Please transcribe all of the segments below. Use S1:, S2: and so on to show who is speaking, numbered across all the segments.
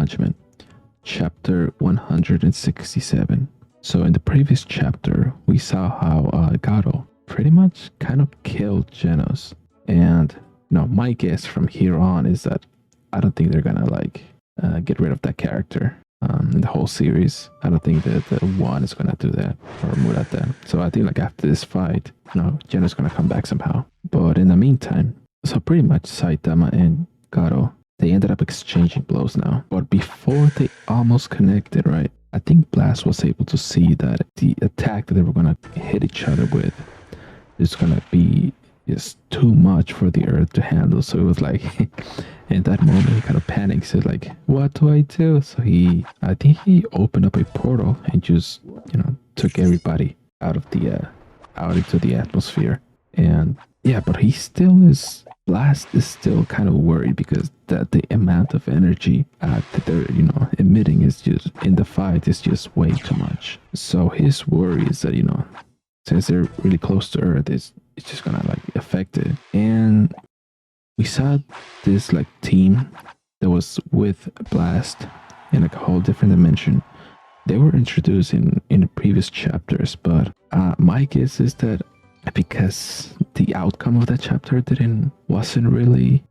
S1: Judgment, chapter 167. So in the previous chapter, we saw how Gato pretty much kind of killed Genos. And my guess from here on is that I don't think they're gonna get rid of that character in the whole series. I don't think that the one is gonna do that or Murata. So I think after this fight, Genos gonna come back somehow. But in the meantime, so pretty much Saitama and Gato, they ended up exchanging blows now. But before they almost connected, right? I think Blast was able to see that the attack that they were gonna hit each other with is gonna be just too much for the Earth to handle. So it was like, in that moment, he kind of panics. He's like, "What do I do?" So I think he opened up a portal and just, took everybody out into the atmosphere. And yeah, but Blast is still kind of worried because the amount of energy that they're emitting is just in the fight is just way too much. So his worry is that since they're really close to Earth, it's just gonna affect it. And we saw this team that was with Blast in a whole different dimension. They were introduced in the previous chapters, but my guess is that because the outcome of that chapter wasn't really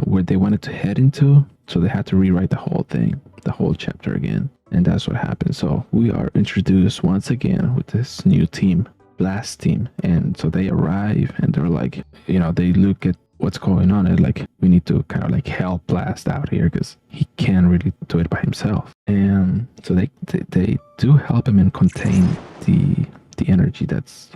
S1: where they wanted to head into, so they had to rewrite the whole thing, the whole chapter again, and that's what happened. So we are introduced once again with this new team, Blast team, and so they arrive and they're like, they look at what's going on and we need to kind of help Blast out here because he can't really do it by himself. And so they do help him and contain the energy that's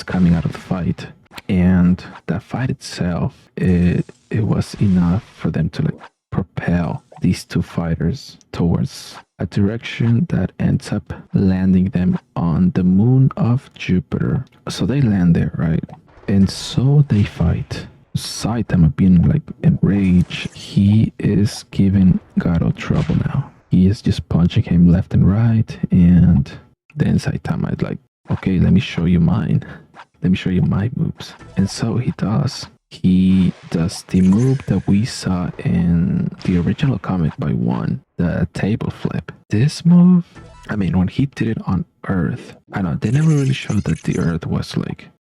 S1: coming out of the fight. And that fight itself, it was enough for them to propel these two fighters towards a direction that ends up landing them on the moon of Jupiter. So they land there, right? And so they fight. Saitama being enraged, he is giving Gato trouble now. He is just punching him left and right, and then Saitama is like, "Okay, let me show you mine. Let me show you my moves." And so he does. He does the move that we saw in the original comic by One, the table flip. This move, when he did it on Earth, I know they never really showed that the Earth was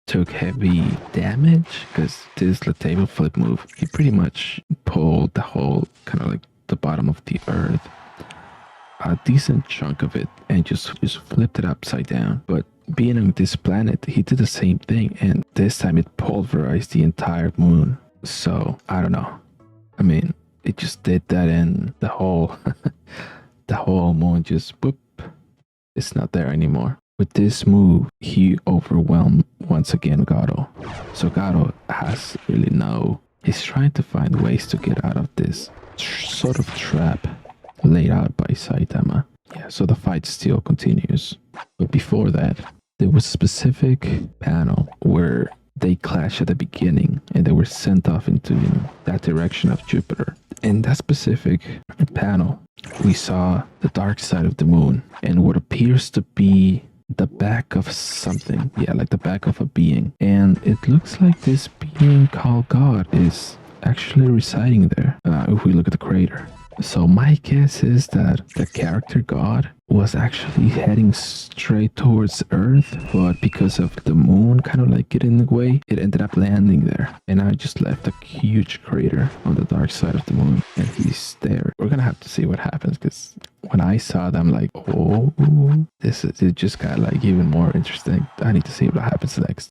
S1: took heavy damage, because the table flip move, he pretty much pulled the whole kind of the bottom of the Earth, a decent chunk of it, and just flipped it upside down. But being on this planet, he did the same thing, and this time it pulverized the entire moon. So I don't know. It just did that, and the whole the whole moon just whoop, it's not there anymore. With this move, he overwhelmed once again Gato. So Gato has really he's trying to find ways to get out of this sort of trap laid out by Saitama. Yeah, so the fight still continues. But before that, there was a specific panel where they clashed at the beginning and they were sent off into that direction of Jupiter. In that specific panel, we saw the dark side of the moon and what appears to be the back of something. Yeah, the back of a being. And it looks like this being called God is actually residing there, if we look at the crater. So my guess is that the character God was actually heading straight towards Earth, but because of the moon kind of getting in the way, it ended up landing there. And I just left a huge crater on the dark side of the moon, and he's there. We're gonna have to see what happens, because when I saw them, it just got even more interesting. I need to see what happens next.